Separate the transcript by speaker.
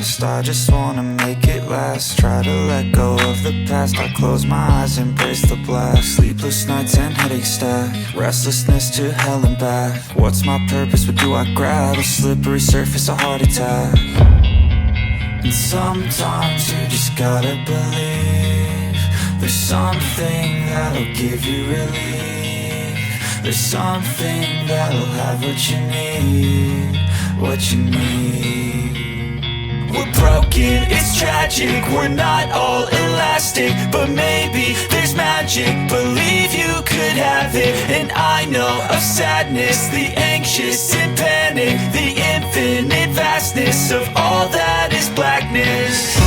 Speaker 1: fast. I just wanna make it last. Try to let go of the past. I close my eyes, embrace the blast. Sleepless nights and headaches stack. Restlessness to hell and back. What's my purpose? What do I grab? A slippery surface, a heart attack. And sometimes you just gotta believe there's something that'll give you relief. There's something that'll have what you need. What you need. We're broken, it's tragic. We're not all elastic, but maybe there's magic. Believe you could have it. And I know of sadness, the anxious and panic, the infinite vastness of all that is blackness.